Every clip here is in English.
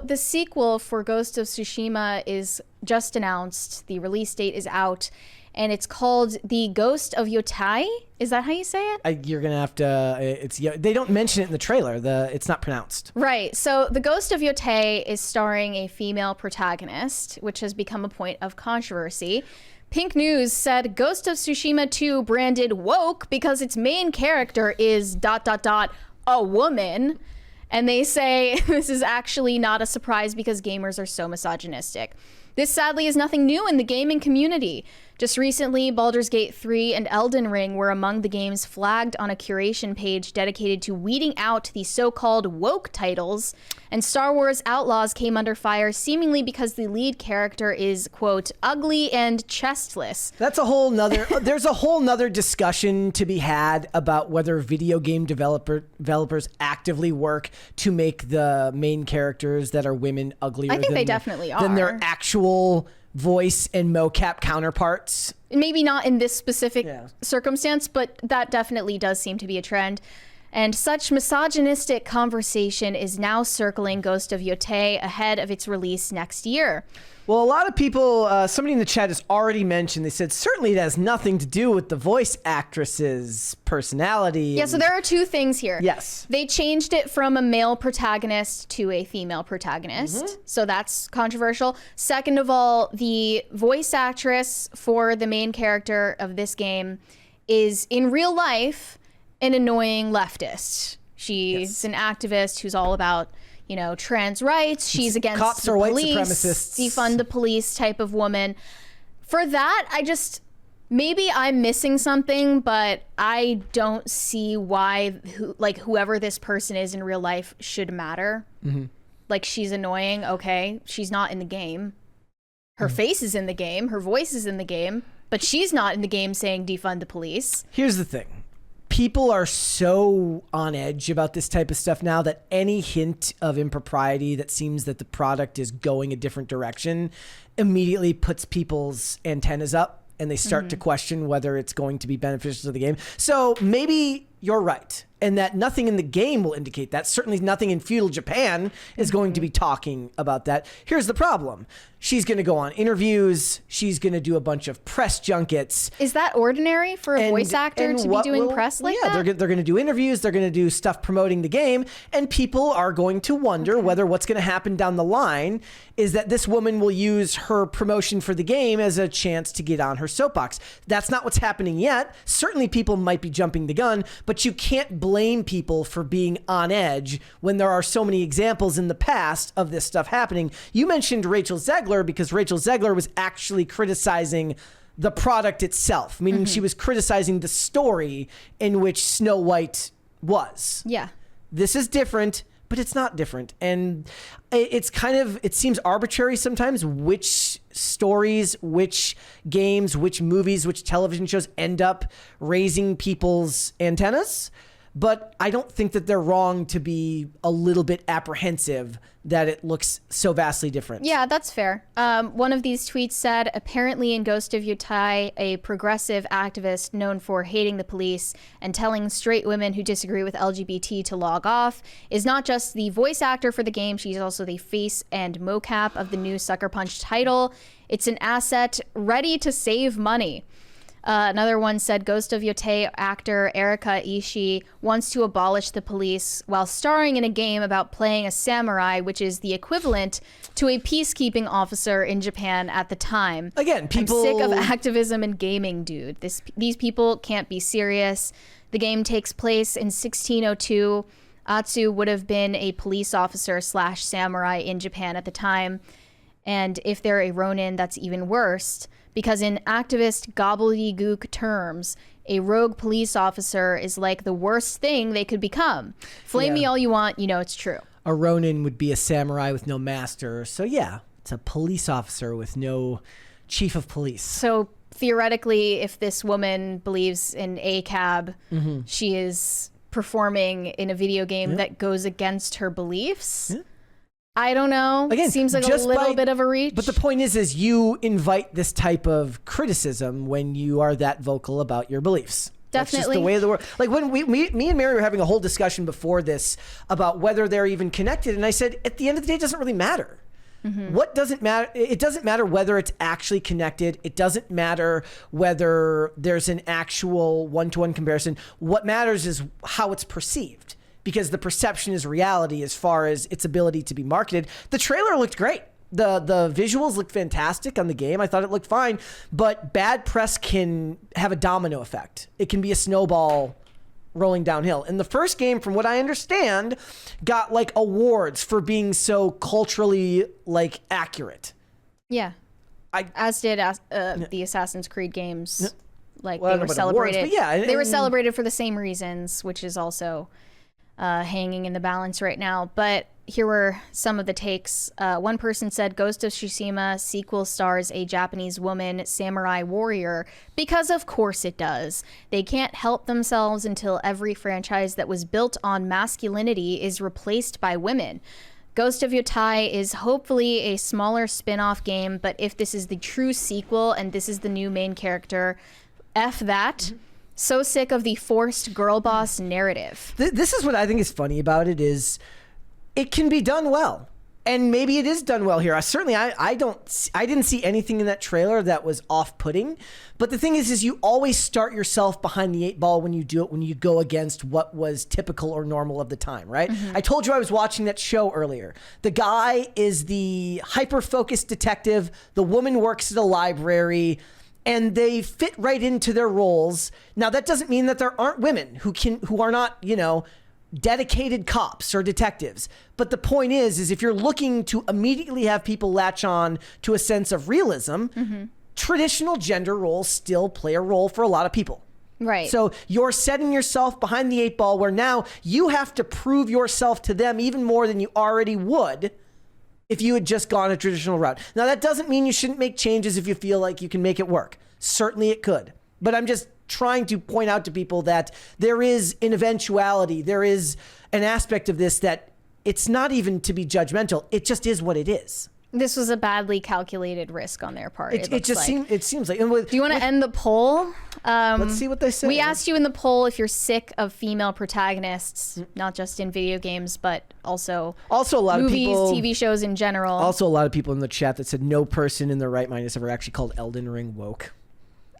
the sequel for Ghost of Tsushima is just announced. The release date is out, and it's called The Ghost of Yotei. Is that how you say it? You're gonna have to. They don't mention it in the trailer. It's not pronounced. Right. So The Ghost of Yotei is starring a female protagonist, which has become a point of controversy. Pink News said Ghost of Tsushima 2 branded woke because its main character is ... a woman. And they say this is actually not a surprise because gamers are so misogynistic. This sadly is nothing new in the gaming community. Just recently, Baldur's Gate 3 and Elden Ring were among the games flagged on a curation page dedicated to weeding out the so-called woke titles, and Star Wars Outlaws came under fire seemingly because the lead character is, quote, ugly and chestless. That's a whole nother, there's a whole nother discussion to be had about whether video game developers actively work to make the main characters that are women uglier I think they definitely are. Than their actual voice and mocap counterparts. Maybe not in this specific circumstance, but that definitely does seem to be a trend. And such misogynistic conversation is now circling Ghost of Yotei ahead of its release next year. Well, a lot of people, somebody in the chat has already mentioned, they said, certainly it has nothing to do with the voice actress's personality. Yeah, so there are two things here. Yes. They changed it from a male protagonist to a female protagonist. So that's controversial. Second of all, the voice actress for the main character of this game is, in real life, an annoying leftist. She's an activist who's all about, you know, trans rights. She's against cops the or white police, supremacists. defund the police type of woman. For that, maybe I'm missing something, but I don't see why, whoever this person is in real life should matter. Like, she's annoying, okay. She's not in the game. Her face is in the game. Her voice is in the game. But she's not in the game saying defund the police. Here's the thing. People are so on edge about this type of stuff now that any hint of impropriety that seems that the product is going a different direction immediately puts people's antennas up and they start to question whether it's going to be beneficial to the game. So maybe you're right, and that nothing in the game will indicate that. Certainly nothing in feudal Japan is going to be talking about that. Here's the problem. She's going to go on interviews. She's going to do a bunch of press junkets. Is that ordinary for a voice actor to be doing press like that? Yeah, they're going to do interviews. They're going to do stuff promoting the game. And people are going to wonder whether what's going to happen down the line is that this woman will use her promotion for the game as a chance to get on her soapbox. That's not what's happening yet. Certainly people might be jumping the gun, but you can't blame people for being on edge when there are so many examples in the past of this stuff happening. You mentioned Rachel Zegler because Rachel Zegler was actually criticizing the product itself, meaning she was criticizing the story in which Snow White was. Yeah. This is different, but it's not different. And it's kind of, it seems arbitrary sometimes which stories, which games, which movies, which television shows end up raising people's antennas. But I don't think that they're wrong to be a little bit apprehensive that it looks so vastly different. Yeah, that's fair. One of these tweets said, apparently in Ghost of Yotei, a progressive activist known for hating the police and telling straight women who disagree with LGBT to log off is not just the voice actor for the game, she's also the face and mocap of the new Sucker Punch title. It's an asset ready to save money. Another one said Ghost of Yotei actor Erika Ishii wants to abolish the police while starring in a game about playing a samurai, which is the equivalent to a peacekeeping officer in Japan at the time. Again, people... I'm sick of activism and gaming, dude. These people can't be serious. The game takes place in 1602. Atsu would have been a police officer / samurai in Japan at the time. And if they're a Ronin, that's even worse. Because in activist gobbledygook terms, a rogue police officer is like the worst thing they could become. Flame me all you want, you know it's true. A Ronin would be a samurai with no master. So yeah, it's a police officer with no chief of police. So theoretically, if this woman believes in ACAB, she is performing in a video game that goes against her beliefs. Yeah. I don't know. Again, seems like a little bit of a reach. But the point is you invite this type of criticism when you are that vocal about your beliefs. That's just Definitely. the way of the world. Like when me and Mary were having a whole discussion before this about whether they're even connected, and I said, at the end of the day, it doesn't really matter. What doesn't matter? It doesn't matter whether it's actually connected. It doesn't matter whether there's an actual one-to-one comparison. What matters is how it's perceived, because the perception is reality as far as its ability to be marketed. The trailer looked great. The visuals looked fantastic on the game. I thought it looked fine, but bad press can have a domino effect. It can be a snowball rolling downhill. And the first game, from what I understand, got like awards for being so culturally like accurate. Yeah. As did the Assassin's Creed games. Like Well, I they don't were know about awards, celebrated. but yeah, they were and- celebrated for the same reasons, which is also hanging in the balance right now. But here were some of the takes. One person said Ghost of Tsushima sequel stars a Japanese woman samurai warrior because of course it does. They can't help themselves until every franchise that was built on masculinity is replaced by women. Ghost of Yotei is hopefully a smaller spin-off game, but if this is the true sequel and this is the new main character, F that. So sick of the forced girl boss narrative. This is what I think is funny about it is it can be done well. And maybe it is done well here. I didn't see anything in that trailer that was off-putting. But the thing is you always start yourself behind the 8 ball when you do it, when you go against what was typical or normal of the time, right? I told you I was watching that show earlier. The guy is the hyper-focused detective. The woman works at a library. And they fit right into their roles. Now, that doesn't mean that there aren't women who are not, dedicated cops or detectives. But the point is if you're looking to immediately have people latch on to a sense of realism, traditional gender roles still play a role for a lot of people. Right. So you're setting yourself behind the 8 ball where now you have to prove yourself to them even more than you already would if you had just gone a traditional route. Now, that doesn't mean you shouldn't make changes if you feel like you can make it work. Certainly it could. But I'm just trying to point out to people that there is an eventuality. There is an aspect of this that it's not even to be judgmental. It just is what it is. This was a badly calculated risk on their part. It seems like. And Do you want to end the poll? Let's see what they say. We asked you in the poll if you're sick of female protagonists, not just in video games, but also a lot movies, of people, TV shows in general. Also, a lot of people in the chat that said no person in their right mind has ever actually called Elden Ring woke.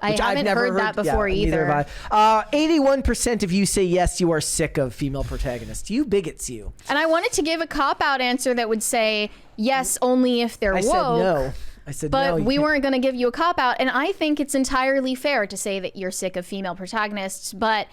I haven't heard that before either. Neither have I. 81% of you say yes, you are sick of female protagonists. You bigots, you. And I wanted to give a cop-out answer that would say yes, only if they're woke. I said but no. we weren't going to give you a cop-out. And I think it's entirely fair to say that you're sick of female protagonists, but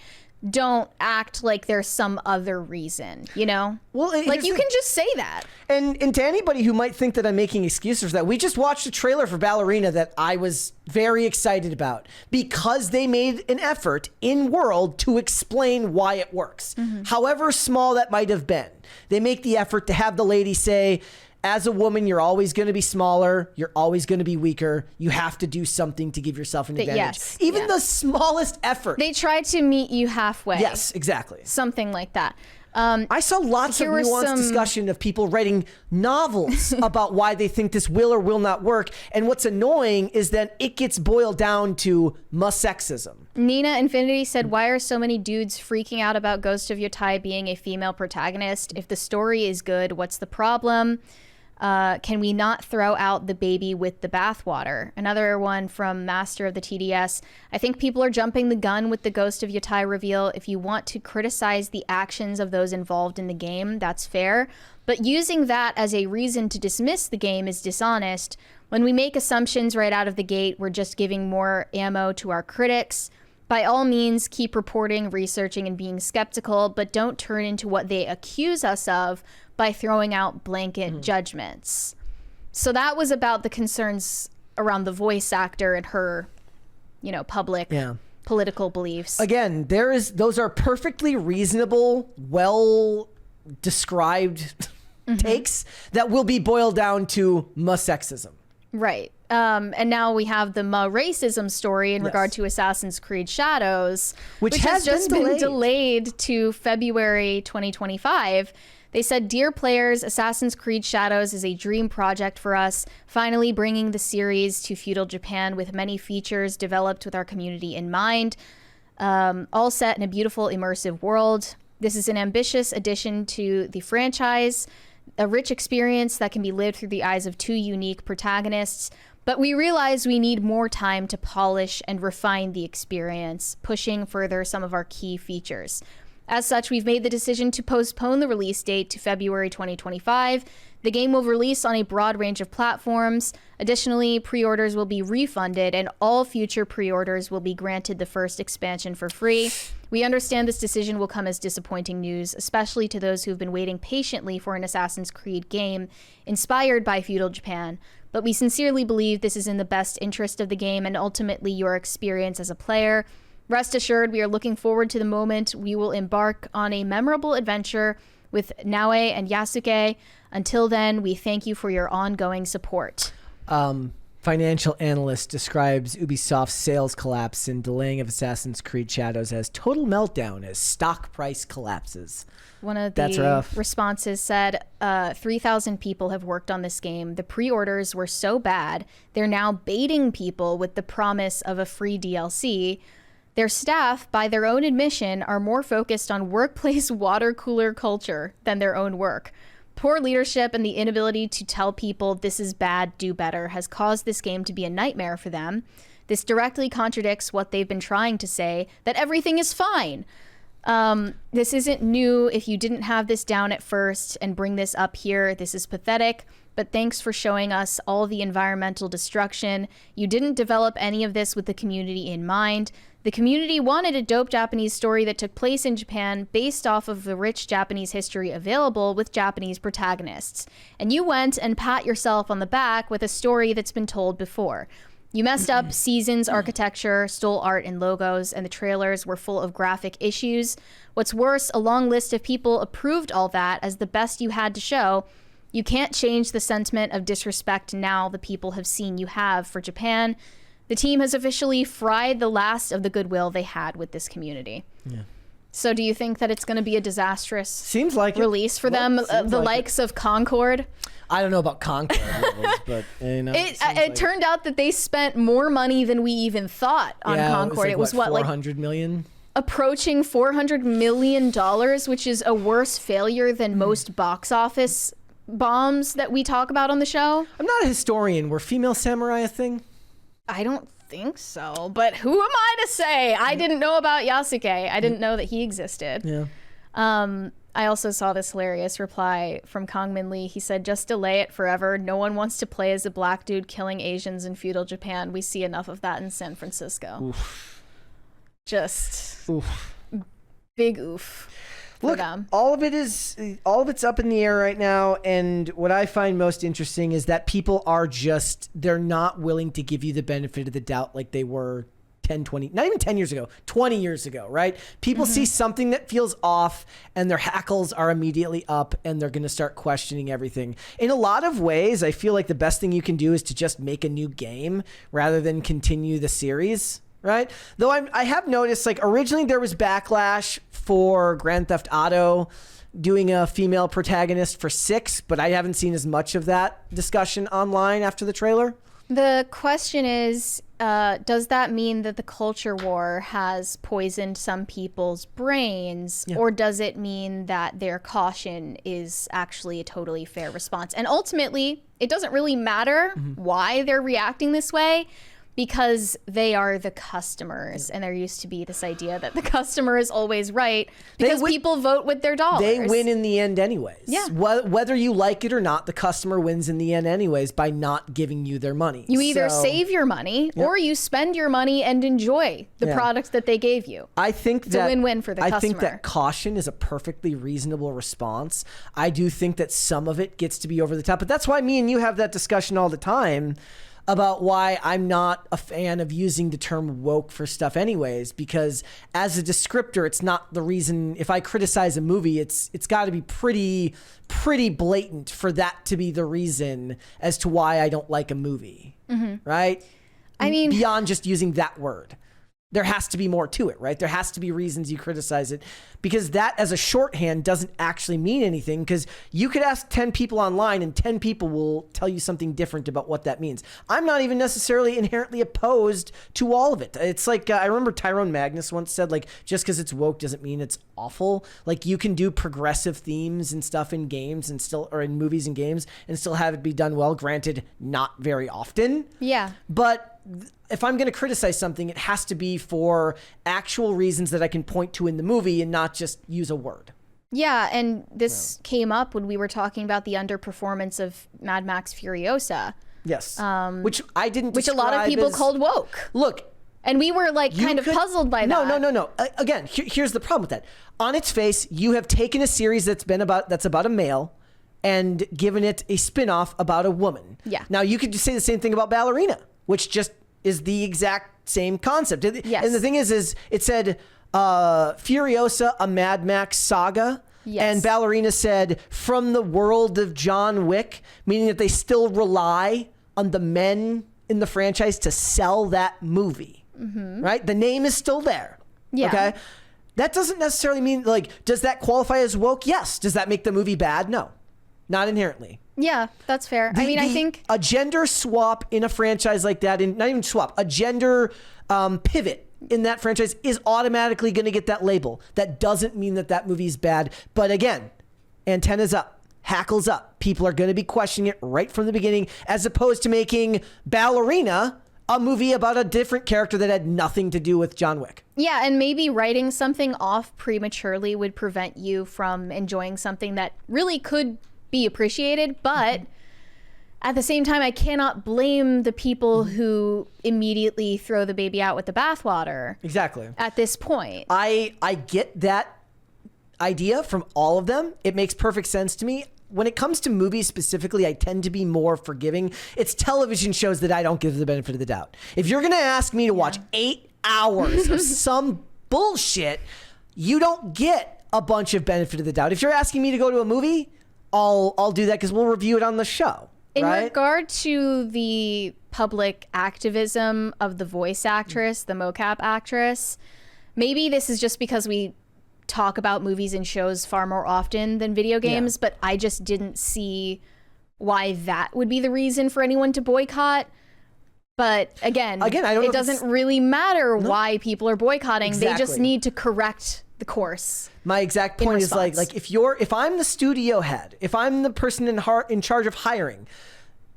don't act like there's some other reason, Well, like you can just say that. And to anybody who might think that I'm making excuses for that, we just watched a trailer for Ballerina that I was very excited about because they made an effort in world to explain why it works. However small that might have been. They make the effort to have the lady say, as a woman, you're always going to be smaller. You're always going to be weaker. You have to do something to give yourself an advantage. Yes, Even the smallest effort. They tried to meet you halfway. Yes, exactly. Something like that. I saw lots of nuanced discussion of people writing novels about why they think this will or will not work. And what's annoying is that it gets boiled down to sexism. Nina Infinity said, why are so many dudes freaking out about Ghost of Yotei being a female protagonist? If the story is good, what's the problem? Can we not throw out the baby with the bathwater? Another one from Master of the TDS. I think people are jumping the gun with the Ghost of Yotei reveal. If you want to criticize the actions of those involved in the game, that's fair. But using that as a reason to dismiss the game is dishonest. When we make assumptions right out of the gate, we're just giving more ammo to our critics. By all means, keep reporting, researching, and being skeptical, but don't turn into what they accuse us of by throwing out blanket judgments. So that was about the concerns around the voice actor and her, public political beliefs. Again, those are perfectly reasonable, well described takes that will be boiled down to sexism. Right. And now we have the racism story in regard to Assassin's Creed Shadows, which has just been delayed to February 2025. They said, "Dear players, Assassin's Creed Shadows is a dream project for us, finally bringing the series to feudal Japan with many features developed with our community in mind. all set in a beautiful, immersive world. This is an ambitious addition to the franchise, a rich experience that can be lived through the eyes of two unique protagonists. But we realize we need more time to polish and refine the experience, pushing further some of our key features. As such, we've made the decision to postpone the release date to February 2025. The game will release on a broad range of platforms. Additionally, pre-orders will be refunded, and all future pre-orders will be granted the first expansion for free. We understand this decision will come as disappointing news, especially to those who've been waiting patiently for an Assassin's Creed game inspired by feudal Japan. But we sincerely believe this is in the best interest of the game and ultimately your experience as a player. Rest assured, we are looking forward to the moment we will embark on a memorable adventure with Naoe and Yasuke. Until then, we thank you for your ongoing support. Financial analyst describes Ubisoft's sales collapse and delaying of Assassin's Creed Shadows as total meltdown as stock price collapses. One of the responses said, 3,000 people have worked on this game. The pre-orders were so bad, they're now baiting people with the promise of a free DLC. Their staff, by their own admission, are more focused on workplace water cooler culture than their own work. Poor leadership and the inability to tell people this is bad, do better, has caused this game to be a nightmare for them. This directly contradicts what they've been trying to say, that everything is fine. This isn't new. If you didn't have this down at first and bring this up here, this is pathetic. But thanks for showing us all the environmental destruction. You didn't develop any of this with the community in mind. The community wanted a dope Japanese story that took place in Japan based off of the rich Japanese history available with Japanese protagonists. And you went and pat yourself on the back with a story that's been told before. You messed up Season's architecture, stole art and logos, and the trailers were full of graphic issues. What's worse, a long list of people approved all that as the best you had to show. You can't change the sentiment of disrespect now the people have seen you have for Japan. The team has officially fried the last of the goodwill they had with this community. Yeah. So do you think that it's going to be a disastrous release for them, the likes of Concord? I don't know about Concord levels, but you know, it turned out that they spent more money than we even thought on Concord. It was what, $400 million? Approaching $400 million, which is a worse failure than most box office bombs that we talk about on the show. I'm not a historian. Were female samurai a thing? I don't think so, but who am I to say? I didn't know about Yasuke. I didn't know that he existed. Yeah. I also saw this hilarious reply from Kong Min Lee. He said, just delay it forever. No one wants to play as a black dude killing Asians in feudal Japan. We see enough of that in San Francisco. Oof. Just oof. Big oof. Look, all of it's up in the air right now, and what I find most interesting is that people are they're not willing to give you the benefit of the doubt like they were 10, 20, not even 10 years ago, 20 years ago, right? People see something that feels off and their hackles are immediately up and they're going to start questioning everything. In a lot of ways, I feel like the best thing you can do is to just make a new game rather than continue the series. Right? Though I have noticed, like, originally there was backlash for Grand Theft Auto doing a female protagonist for 6, but I haven't seen as much of that discussion online after the trailer. The question is, does that mean that the culture war has poisoned some people's brains, or does it mean that their caution is actually a totally fair response? And ultimately, it doesn't really matter why they're reacting this way, because they are the customers, and there used to be this idea that the customer is always right because people vote with their dollars. They win in the end anyways. Yeah. Whether you like it or not, the customer wins in the end anyways by not giving you their money. You either save your money or you spend your money and enjoy the product that they gave you. I think it's a win-win for the customer. I think that caution is a perfectly reasonable response. I do think that some of it gets to be over the top, but that's why me and you have that discussion all the time about why I'm not a fan of using the term woke for stuff anyways, because as a descriptor, it's not the reason. If I criticize a movie, it's got to be pretty blatant for that to be the reason as to why I don't like a movie, right? I mean, beyond just using that word. there has to be more to it, right? There has to be reasons you criticize it, because that as a shorthand doesn't actually mean anything, because you could ask 10 people online and 10 people will tell you something different about what that means. I'm not even necessarily inherently opposed to all of it. It's like, I remember Tyrone Magnus once said, like, just because it's woke doesn't mean it's awful. Like, you can do progressive themes and stuff in games and still, or in movies and games, and still have it be done well. Granted, not very often. Yeah. But if I'm going to criticize something, it has to be for actual reasons that I can point to in the movie and not just use a word. Yeah, and this came up when we were talking about the underperformance of Mad Max Furiosa. Yes. Which I didn't Which a lot of people called woke. Look. And we were like kind of puzzled by that. No. Again, here's the problem with that. On its face, you have taken a series that's about a male and given it a spin-off about a woman. Yeah. Now, you could just say the same thing about Ballerina, which just is the exact same concept. Yes. And the thing is it said Furiosa, a Mad Max saga. Yes. And Ballerina said from the world of John Wick, meaning that they still rely on the men in the franchise to sell that movie. Mm-hmm. Right? The name is still there. Yeah. Okay? That doesn't necessarily mean, like, does that qualify as woke? Yes. Does that make the movie bad? No. Not inherently. Yeah, that's fair. I think a gender swap in a franchise like that, and not even swap, a gender pivot in that franchise is automatically going to get that label. That doesn't mean that movie's bad. But again, antennas up, hackles up. People are going to be questioning it right from the beginning, as opposed to making Ballerina a movie about a different character that had nothing to do with John Wick. Yeah, and maybe writing something off prematurely would prevent you from enjoying something that really could be appreciated, but at the same time, I cannot blame the people who immediately throw the baby out with the bathwater. Exactly. At this point. I get that idea from all of them. It makes perfect sense to me. When it comes to movies specifically, I tend to be more forgiving. It's television shows that I don't give the benefit of the doubt. If you're going to ask me to watch 8 hours of some bullshit, you don't get a bunch of benefit of the doubt. If you're asking me to go to a movie, I'll do that because we'll review it on the show. In right? regard to the public activism of the voice actress, the mocap actress, maybe this is just because we talk about movies and shows far more often than video games, but I just didn't see why that would be the reason for anyone to boycott. But again, I don't know it doesn't really matter why people are boycotting. Exactly. They just need to correct the course. My exact point is like if I'm the studio head, if I'm the person in charge of hiring,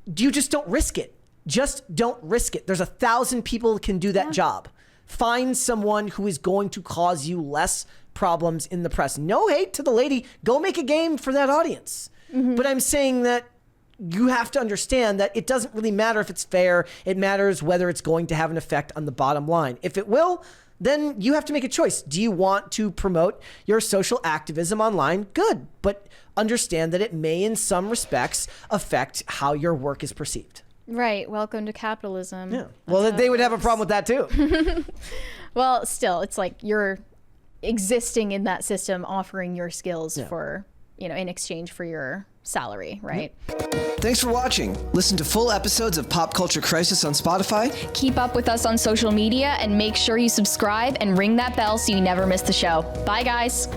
you just don't risk it. Just don't risk it. There's 1,000 people that can do that job. Find someone who is going to cause you less problems in the press. No hate to the lady. Go make a game for that audience. Mm-hmm. But I'm saying that you have to understand that it doesn't really matter if it's fair. It matters whether it's going to have an effect on the bottom line. If it will, then you have to make a choice. Do you want to promote your social activism online? Good. But understand that it may, in some respects, affect how your work is perceived. Right. Welcome to capitalism. Yeah. Well, they would have a problem with that too. Well, still, it's like you're existing in that system, offering your skills for, in exchange for your salary, right? Thanks for watching. Listen to full episodes of Pop Culture Crisis on Spotify. Keep up with us on social media and make sure you subscribe and ring that bell so you never miss the show. Bye, guys.